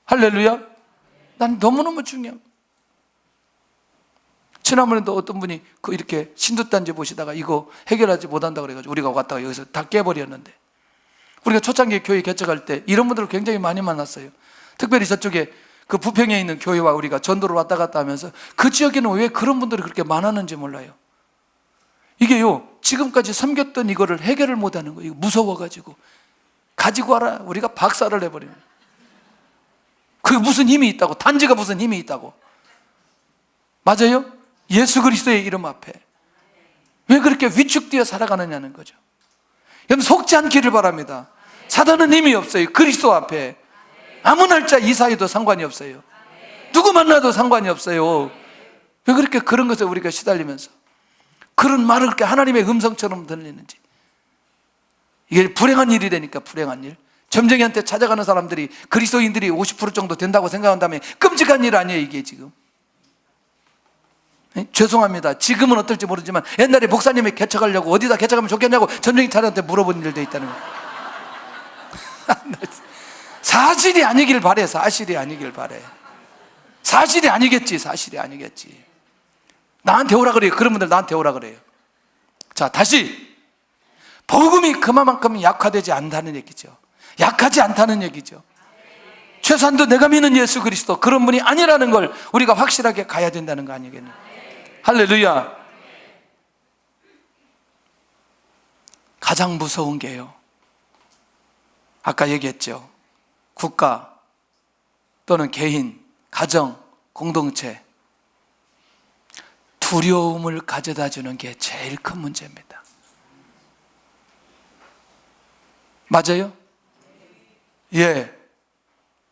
[SPEAKER 1] 할렐루야. 난 너무너무 중요해요. 지난번에도 어떤 분이 이렇게 신도단지 보시다가 이거 해결하지 못한다 그래가지고 우리가 왔다가 여기서 다 깨버렸는데, 우리가 초창기 교회 개척할 때 이런 분들을 굉장히 많이 만났어요. 특별히 저쪽에 그 부평에 있는 교회와 우리가 전도를 왔다 갔다 하면서 그 지역에는 왜 그런 분들이 그렇게 많았는지 몰라요. 이게요, 지금까지 섬겼던 이거를 해결을 못하는 거예요. 무서워가지고 가지고 와라, 우리가 박살을 내버리는 거예요. 그게 무슨 힘이 있다고, 단지가 무슨 힘이 있다고. 맞아요? 예수 그리스도의 이름 앞에 왜 그렇게 위축되어 살아가느냐는 거죠. 여러분 속지 않기를 바랍니다. 사단은 힘이 없어요. 그리스도 앞에 아무 날짜 이사해도 상관이 없어요. 누구 만나도 상관이 없어요. 왜 그렇게 그런 것에 우리가 시달리면서 그런 말을 그렇게 하나님의 음성처럼 들리는지. 이게 불행한 일이라니까. 불행한 일. 점쟁이한테 찾아가는 사람들이 그리스도인들이 50% 정도 된다고 생각한다면 끔찍한 일 아니에요 이게 지금. 죄송합니다. 지금은 어떨지 모르지만 옛날에 목사님이 개척하려고 어디다 개척하면 좋겠냐고 점쟁이 차한테 물어본 일도 있다는 거예요. 사실이 아니길 바래. 사실이 아니길 바래. 사실이 아니겠지. 사실이 아니겠지. 나한테 오라 그래요. 그런 분들 나한테 오라 그래요. 자, 다시 복음이 그만큼 약화되지 않다는 얘기죠. 약하지 않다는 얘기죠. 최소한도 내가 믿는 예수 그리스도 그런 분이 아니라는 걸 우리가 확실하게 가야 된다는 거 아니겠냐. 할렐루야. 가장 무서운 게요, 아까 얘기했죠. 국가 또는 개인, 가정, 공동체 두려움을 가져다 주는 게 제일 큰 문제입니다. 맞아요? 예.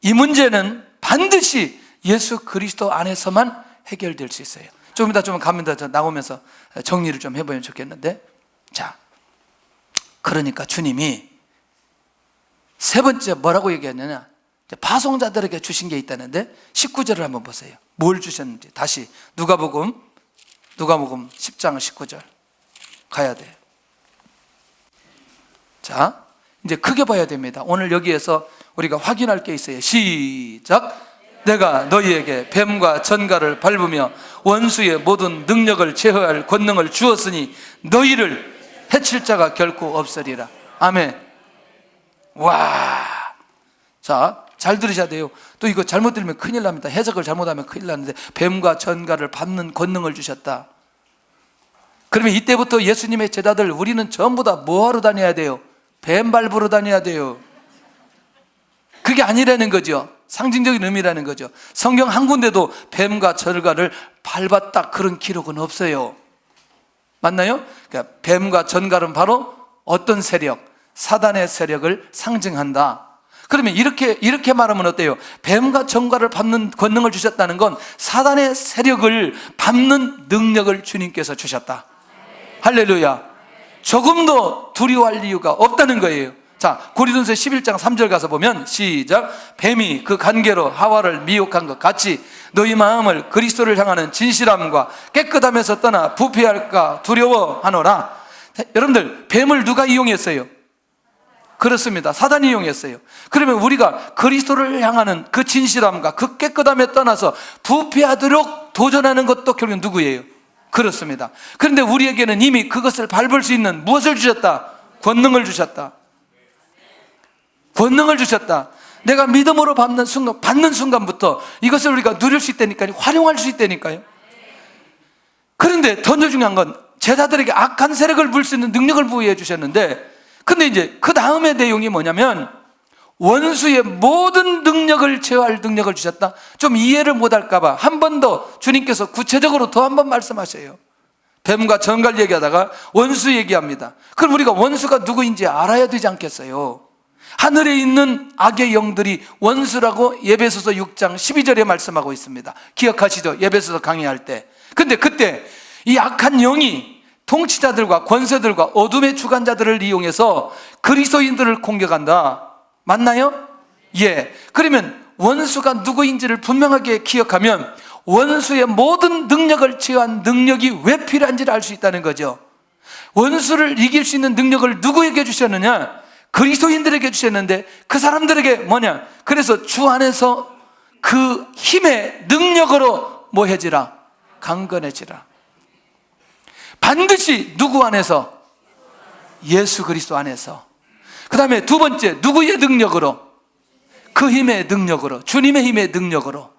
[SPEAKER 1] 이 문제는 반드시 예수 그리스도 안에서만 해결될 수 있어요. 좀 이따 좀 가면 더 나오면서 정리를 좀 해보면 좋겠는데, 자, 그러니까 주님이 세 번째 뭐라고 얘기했느냐, 파송자들에게 주신 게 있다는데 19절을 한번 보세요. 뭘 주셨는지. 다시 누가복음 10장 19절 가야 돼요. 자, 이제 크게 봐야 됩니다. 오늘 여기에서 우리가 확인할 게 있어요. 시작. 내가 너희에게 뱀과 전갈을 밟으며 원수의 모든 능력을 제어할 권능을 주었으니 너희를 해칠 자가 결코 없으리라. 아멘. 와, 자, 잘 들으셔야 돼요. 또 이거 잘못 들으면 큰일 납니다. 해석을 잘못하면 큰일 나는데, 뱀과 전갈을 밟는 권능을 주셨다. 그러면 이때부터 예수님의 제자들, 우리는 전부 다 뭐하러 다녀야 돼요? 뱀 밟으러 다녀야 돼요. 그게 아니라는 거죠. 상징적인 의미라는 거죠. 성경 한 군데도 뱀과 전갈을 밟았다 그런 기록은 없어요. 맞나요? 그러니까 뱀과 전갈은 바로 어떤 세력? 사단의 세력을 상징한다. 그러면 이렇게 말하면 어때요? 뱀과 전갈을 밟는 권능을 주셨다는 건 사단의 세력을 밟는 능력을 주님께서 주셨다. 할렐루야. 조금도 두려워할 이유가 없다는 거예요. 자, 고린도서 11장 3절 가서 보면 시작. 뱀이 그 간계로 하와를 미혹한 것 같이 너희 마음을 그리스도를 향하는 진실함과 깨끗함에서 떠나 부패할까 두려워하노라. 여러분들, 뱀을 누가 이용했어요? 그렇습니다. 사단이 이용했어요. 그러면 우리가 그리스도를 향하는 그 진실함과 그 깨끗함에 떠나서 부패하도록 도전하는 것도 결국 누구예요? 그렇습니다. 그런데 우리에게는 이미 그것을 밟을 수 있는 무엇을 주셨다? 권능을 주셨다. 권능을 주셨다. 내가 믿음으로 받는 순간부터 이것을 우리가 누릴 수 있다니까요. 활용할 수 있다니까요. 그런데 더 중요한 건 제자들에게 악한 세력을 물 수 있는 능력을 부여해 주셨는데, 근데 이제 그 다음의 내용이 뭐냐면 원수의 모든 능력을 제어할 능력을 주셨다. 좀 이해를 못할까봐 한 번 더 주님께서 구체적으로 더 한 번 말씀하셔요. 뱀과 정갈 얘기하다가 원수 얘기합니다. 그럼 우리가 원수가 누구인지 알아야 되지 않겠어요? 하늘에 있는 악의 영들이 원수라고 에베소서 6장 12절에 말씀하고 있습니다. 기억하시죠? 에베소서 강의할 때. 근데 그때 이 악한 영이 통치자들과 권세들과 어둠의 주관자들을 이용해서 그리스도인들을 공격한다. 맞나요? 예. 그러면 원수가 누구인지를 분명하게 기억하면 원수의 모든 능력을 제어한 능력이 왜 필요한지를 알 수 있다는 거죠. 원수를 이길 수 있는 능력을 누구에게 주셨느냐? 그리스도인들에게 주셨는데 그 사람들에게 뭐냐? 그래서 주 안에서 그 힘의 능력으로 뭐 해지라? 강건해지라. 반드시 누구 안에서? 예수 그리스도 안에서. 그 다음에 두 번째, 누구의 능력으로? 그 힘의 능력으로, 주님의 힘의 능력으로.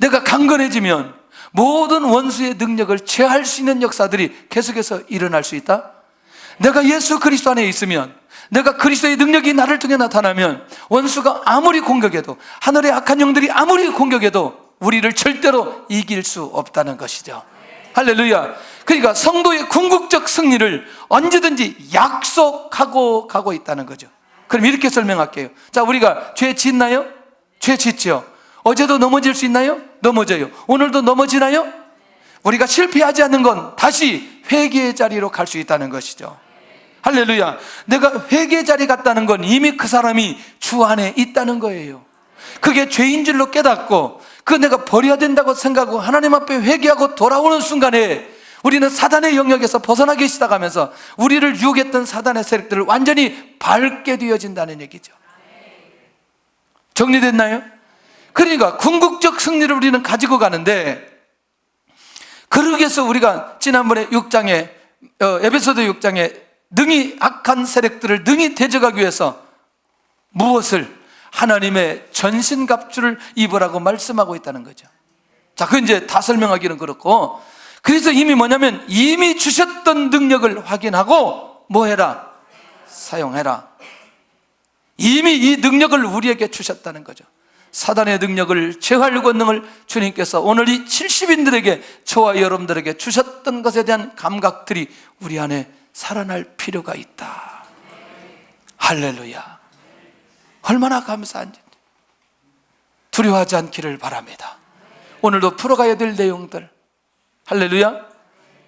[SPEAKER 1] 내가 강건해지면 모든 원수의 능력을 제어할 수 있는 역사들이 계속해서 일어날 수 있다. 내가 예수 그리스도 안에 있으면, 내가 그리스도의 능력이 나를 통해 나타나면 원수가 아무리 공격해도, 하늘의 악한 영들이 아무리 공격해도 우리를 절대로 이길 수 없다는 것이죠. 할렐루야. 그러니까 성도의 궁극적 승리를 언제든지 약속하고 가고 있다는 거죠. 그럼 이렇게 설명할게요. 자, 우리가 죄 짓나요? 죄 짓죠. 어제도 넘어질 수 있나요? 넘어져요. 오늘도 넘어지나요? 우리가 실패하지 않는 건 다시 회개의 자리로 갈 수 있다는 것이죠. 할렐루야. 내가 회개의 자리 갔다는 건 이미 그 사람이 주 안에 있다는 거예요. 그게 죄인 줄로 깨닫고 그 내가 버려야 된다고 생각하고 하나님 앞에 회개하고 돌아오는 순간에 우리는 사단의 영역에서 벗어나기 시작하면서 우리를 유혹했던 사단의 세력들을 완전히 밟게 되어진다는 얘기죠. 정리됐나요? 그러니까 궁극적 승리를 우리는 가지고 가는데, 그러기 위해서 우리가 지난번에 6장에 에베소서 6장에 능히 악한 세력들을 능히 대적하기 위해서 무엇을? 하나님의 전신갑주를 입으라고 말씀하고 있다는 거죠. 자, 그 이제 다 설명하기는 그렇고, 그래서 이미 뭐냐면 이미 주셨던 능력을 확인하고 뭐 해라? 사용해라. 이미 이 능력을 우리에게 주셨다는 거죠. 사단의 능력을 제어할 권능을 주님께서 오늘 이 70인들에게, 저와 여러분들에게 주셨던 것에 대한 감각들이 우리 안에 살아날 필요가 있다. 할렐루야. 얼마나 감사한지. 두려워하지 않기를 바랍니다. 오늘도 풀어가야 될 내용들, 할렐루야,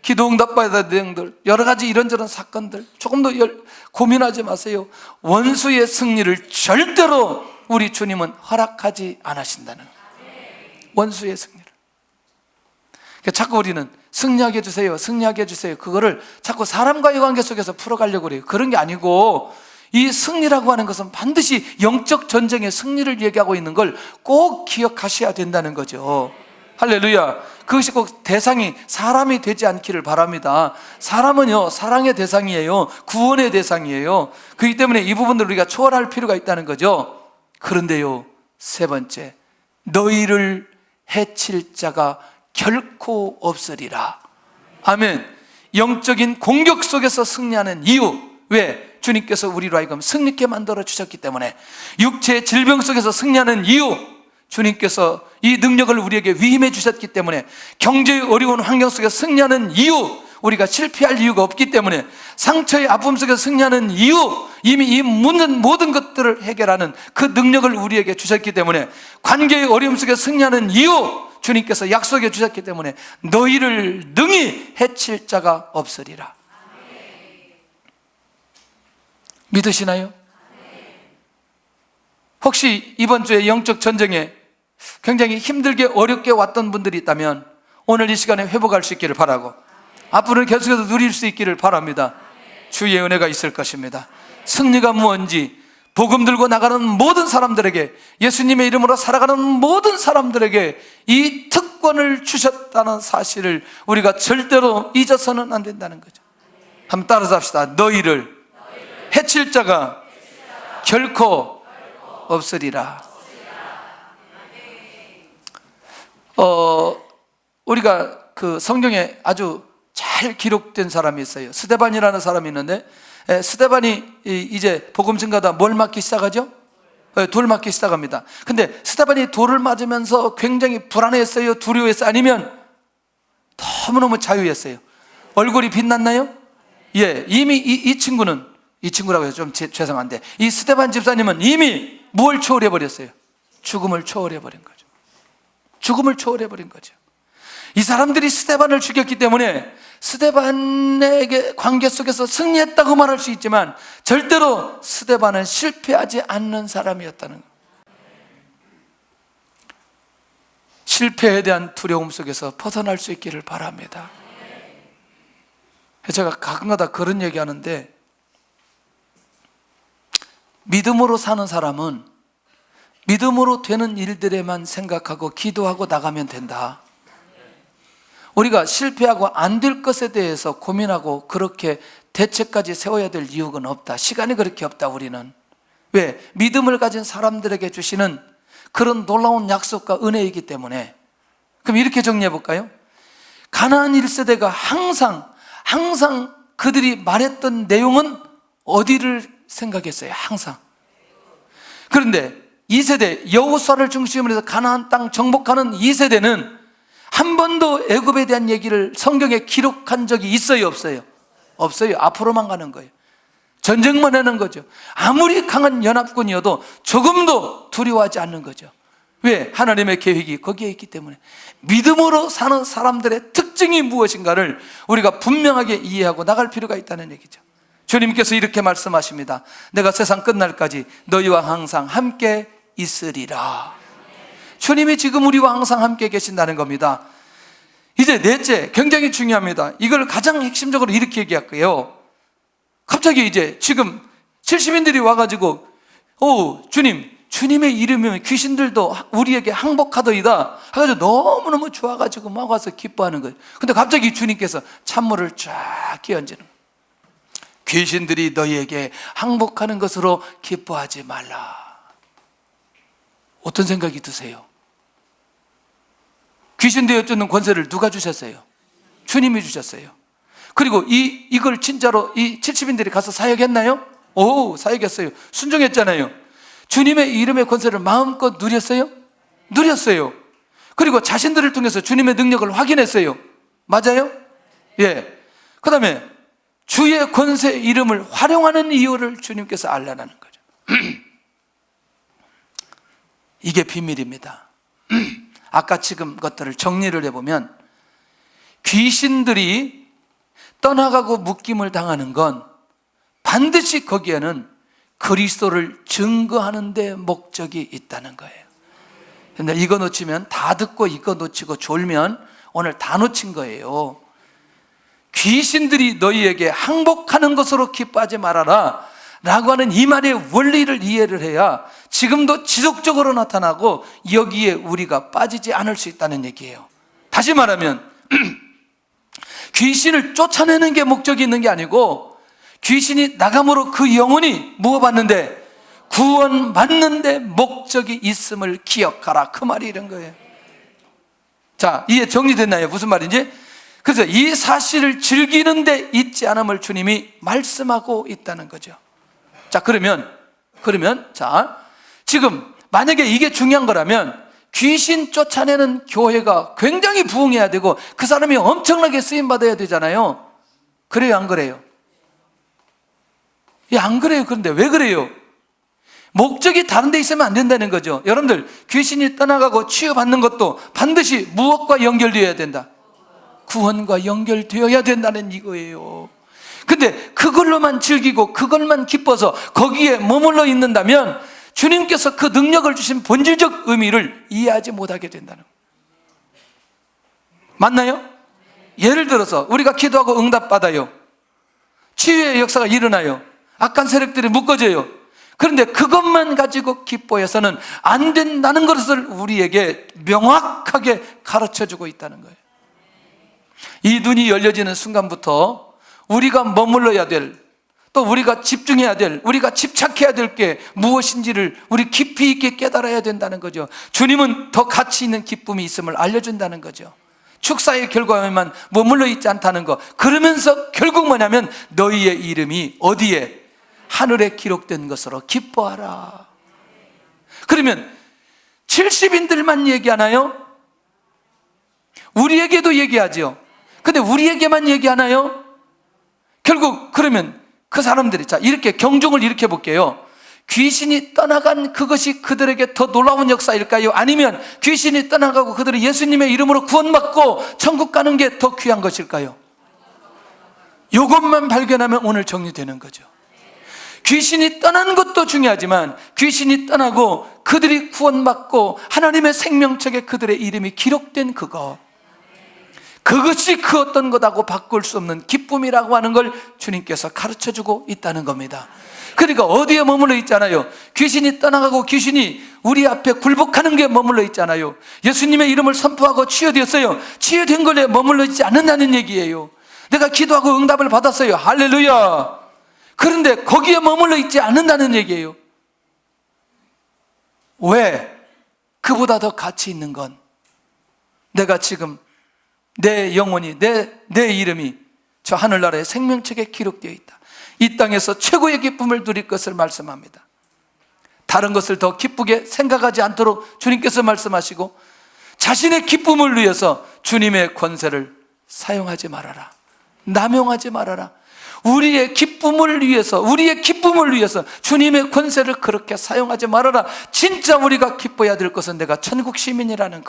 [SPEAKER 1] 기도 응답받아야 될 내용들, 여러 가지 이런저런 사건들 조금 더 고민하지 마세요. 원수의 승리를 절대로 우리 주님은 허락하지 않으신다는 거예요. 원수의 승리를. 자꾸 우리는 승리하게 해주세요, 승리하게 해주세요, 그거를 자꾸 사람과의 관계 속에서 풀어가려고 그래요. 그런 게 아니고, 이 승리라고 하는 것은 반드시 영적 전쟁의 승리를 얘기하고 있는 걸 꼭 기억하셔야 된다는 거죠. 할렐루야. 그것이 꼭 대상이 사람이 되지 않기를 바랍니다. 사람은요, 사랑의 대상이에요. 구원의 대상이에요. 그렇기 때문에 이 부분들을 우리가 초월할 필요가 있다는 거죠. 그런데요, 세 번째, 너희를 해칠 자가 결코 없으리라. 아멘. 영적인 공격 속에서 승리하는 이유, 왜? 주님께서 우리로 하여금 승리케 만들어 주셨기 때문에. 육체의 질병 속에서 승리하는 이유, 주님께서 이 능력을 우리에게 위임해 주셨기 때문에. 경제의 어려운 환경 속에서 승리하는 이유, 우리가 실패할 이유가 없기 때문에. 상처의 아픔 속에서 승리하는 이유, 이미 이 모든 것들을 해결하는 그 능력을 우리에게 주셨기 때문에. 관계의 어려움 속에서 승리하는 이유, 주님께서 약속해 주셨기 때문에 너희를 능히 해칠 자가 없으리라. 믿으시나요? 혹시 이번 주에 영적 전쟁에 굉장히 힘들게 어렵게 왔던 분들이 있다면 오늘 이 시간에 회복할 수 있기를 바라고, 앞으로는 계속해서 누릴 수 있기를 바랍니다. 주의 은혜가 있을 것입니다. 승리가 무엇인지 복음 들고 나가는 모든 사람들에게, 예수님의 이름으로 살아가는 모든 사람들에게 이 특권을 주셨다는 사실을 우리가 절대로 잊어서는 안 된다는 거죠. 한번 따라서 합시다. 너희를 해칠 자가 결코 없으리라. 우리가 그 성경에 아주 잘 기록된 사람이 있어요. 스데반이라는 사람이 있는데, 스데반이 이제 복음 증가다 뭘 맞기 시작하죠? 돌 맞기 시작합니다. 근데 스데반이 돌을 맞으면서 굉장히 불안했어요? 두려워했어요? 아니면 너무너무 자유했어요? 얼굴이 빛났나요? 예, 이미 이 친구라고 해서 좀 죄송한데, 이 스데반 집사님은 이미 뭘 초월해버렸어요? 죽음을 초월해버린 거죠. 죽음을 초월해버린 거죠. 이 사람들이 스데반을 죽였기 때문에 스데반에게 관계 속에서 승리했다고 말할 수 있지만 절대로 스데반은 실패하지 않는 사람이었다는 거예요. 실패에 대한 두려움 속에서 벗어날 수 있기를 바랍니다. 제가 가끔가다 그런 얘기하는데, 믿음으로 사는 사람은 믿음으로 되는 일들에만 생각하고 기도하고 나가면 된다. 우리가 실패하고 안 될 것에 대해서 고민하고 그렇게 대책까지 세워야 될 이유는 없다. 시간이 그렇게 없다. 우리는 왜? 믿음을 가진 사람들에게 주시는 그런 놀라운 약속과 은혜이기 때문에. 그럼 이렇게 정리해 볼까요? 가나안 1세대가 항상 그들이 말했던 내용은 어디를 생각했어요? 항상. 그런데 2세대 여호수아를 중심으로 해서 가나안 땅 정복하는 2세대는 한 번도 애굽에 대한 얘기를 성경에 기록한 적이 있어요? 없어요? 없어요. 앞으로만 가는 거예요. 전쟁만 하는 거죠. 아무리 강한 연합군이어도 조금도 두려워하지 않는 거죠. 왜? 하나님의 계획이 거기에 있기 때문에. 믿음으로 사는 사람들의 특징이 무엇인가를 우리가 분명하게 이해하고 나갈 필요가 있다는 얘기죠. 주님께서 이렇게 말씀하십니다. 내가 세상 끝날까지 너희와 항상 함께 있으리라. 주님이 지금 우리와 항상 함께 계신다는 겁니다. 이제 넷째, 굉장히 중요합니다. 이걸 가장 핵심적으로 이렇게 얘기할게요. 갑자기 이제 지금 70인들이 와가지고 주님의 이름이면 귀신들도 우리에게 항복하더이다 해가지고 너무너무 좋아가지고 막 와서 기뻐하는 거예요. 근데 갑자기 주님께서 찬물을 쫙 끼얹는 거예요. 귀신들이 너희에게 항복하는 것으로 기뻐하지 말라. 어떤 생각이 드세요? 귀신 되어 쫓는 권세를 누가 주셨어요? 주님이 주셨어요. 그리고 이걸 진짜로 이 70인들이 가서 사역했나요? 사역했어요. 순종했잖아요. 주님의 이름의 권세를 마음껏 누렸어요? 누렸어요. 그리고 자신들을 통해서 주님의 능력을 확인했어요. 맞아요? 예. 그 다음에 주의 권세 이름을 활용하는 이유를 주님께서 알려나는 거죠. 이게 비밀입니다. 아까 지금 것들을 정리를 해보면, 귀신들이 떠나가고 묶임을 당하는 건 반드시 거기에는 그리스도를 증거하는 데 목적이 있다는 거예요. 근데 이거 놓치면, 다 듣고 이거 놓치고 졸면 오늘 다 놓친 거예요. 귀신들이 너희에게 항복하는 것으로 기뻐하지 말아라 라고 하는 이 말의 원리를 이해를 해야 지금도 지속적으로 나타나고 여기에 우리가 빠지지 않을 수 있다는 얘기예요. 다시 말하면 귀신을 쫓아내는 게 목적이 있는 게 아니고, 귀신이 나감으로 그 영혼이 무엇받는데? 구원받는데 목적이 있음을 기억하라. 그 말이 이런 거예요. 자, 이해 정리됐나요? 무슨 말인지? 그래서 이 사실을 즐기는 데 있지 않음을 주님이 말씀하고 있다는 거죠. 자, 그러면 자, 지금 만약에 이게 중요한 거라면 귀신 쫓아내는 교회가 굉장히 부흥해야 되고 그 사람이 엄청나게 쓰임 받아야 되잖아요. 그래요, 안 그래요? 예, 안 그래요. 그런데 왜 그래요? 목적이 다른 데 있으면 안 된다는 거죠. 여러분들, 귀신이 떠나가고 치유받는 것도 반드시 무엇과 연결되어야 된다? 구원과 연결되어야 된다는 이거예요. 근데 그걸로만 즐기고 그걸만 기뻐서 거기에 머물러 있는다면 주님께서 그 능력을 주신 본질적 의미를 이해하지 못하게 된다는 거예요. 맞나요? 예를 들어서 우리가 기도하고 응답받아요. 치유의 역사가 일어나요. 악한 세력들이 묶어져요. 그런데 그것만 가지고 기뻐해서는 안 된다는 것을 우리에게 명확하게 가르쳐주고 있다는 거예요. 이 눈이 열려지는 순간부터 우리가 머물러야 될, 또 우리가 집중해야 될, 우리가 집착해야 될 게 무엇인지를 우리 깊이 있게 깨달아야 된다는 거죠. 주님은 더 가치 있는 기쁨이 있음을 알려준다는 거죠. 축사의 결과에만 머물러 있지 않다는 거. 그러면서 결국 뭐냐면 너희의 이름이 어디에? 하늘에 기록된 것으로 기뻐하라. 그러면 70인들만 얘기하나요? 우리에게도 얘기하죠. 근데 우리에게만 얘기하나요? 결국 그러면 그 사람들이, 자, 이렇게 경종을 이렇게 볼게요. 귀신이 떠나간 그것이 그들에게 더 놀라운 역사일까요? 아니면 귀신이 떠나가고 그들이 예수님의 이름으로 구원받고 천국 가는 게 더 귀한 것일까요? 이것만 발견하면 오늘 정리되는 거죠. 귀신이 떠난 것도 중요하지만 귀신이 떠나고 그들이 구원받고 하나님의 생명책에 그들의 이름이 기록된 그것이 그 어떤 것하고 바꿀 수 없는 기쁨이라고 하는 걸 주님께서 가르쳐주고 있다는 겁니다. 그러니까 어디에 머물러 있잖아요. 귀신이 떠나가고 귀신이 우리 앞에 굴복하는 게 머물러 있잖아요. 예수님의 이름을 선포하고 치유되었어요. 치유된 것에 머물러 있지 않는다는 얘기예요. 내가 기도하고 응답을 받았어요. 할렐루야. 그런데 거기에 머물러 있지 않는다는 얘기예요. 왜? 그보다 더 가치 있는 건 내가 지금 내 영혼이, 내 이름이 저 하늘나라의 생명책에 기록되어 있다. 이 땅에서 최고의 기쁨을 누릴 것을 말씀합니다. 다른 것을 더 기쁘게 생각하지 않도록 주님께서 말씀하시고 자신의 기쁨을 위해서 주님의 권세를 사용하지 말아라. 남용하지 말아라. 우리의 기쁨을 위해서 주님의 권세를 그렇게 사용하지 말아라. 진짜 우리가 기뻐해야 될 것은 내가 천국 시민이라는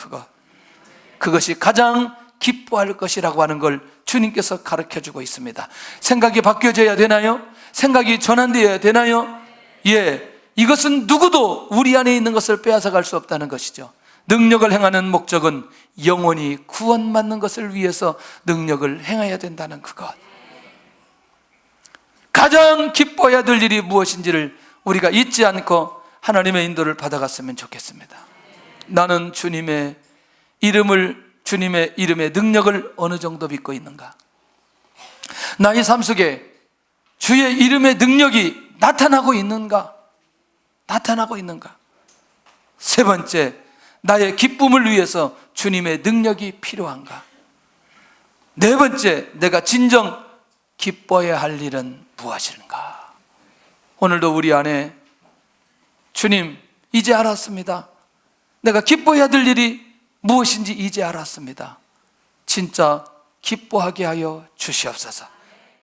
[SPEAKER 1] 그것이 가장 기뻐할 것이라고 하는 걸 주님께서 가르쳐주고 있습니다. 생각이 바뀌어져야 되나요? 생각이 전환되어야 되나요? 예, 이것은 누구도 우리 안에 있는 것을 빼앗아갈 수 없다는 것이죠. 능력을 행하는 목적은 영원히 구원받는 것을 위해서 능력을 행해야 된다는 그것. 가장 기뻐해야 될 일이 무엇인지를 우리가 잊지 않고 하나님의 인도를 받아갔으면 좋겠습니다. 나는 주님의 이름의 능력을 어느 정도 믿고 있는가? 나의 삶 속에 주의 이름의 능력이 나타나고 있는가? 세 번째, 나의 기쁨을 위해서 주님의 능력이 필요한가? 네 번째, 내가 진정 기뻐해야 할 일은 무엇인가? 오늘도 우리 안에 주님, 이제 알았습니다. 내가 기뻐해야 될 일이 무엇인지 이제 알았습니다. 진짜 기뻐하게 하여 주시옵소서.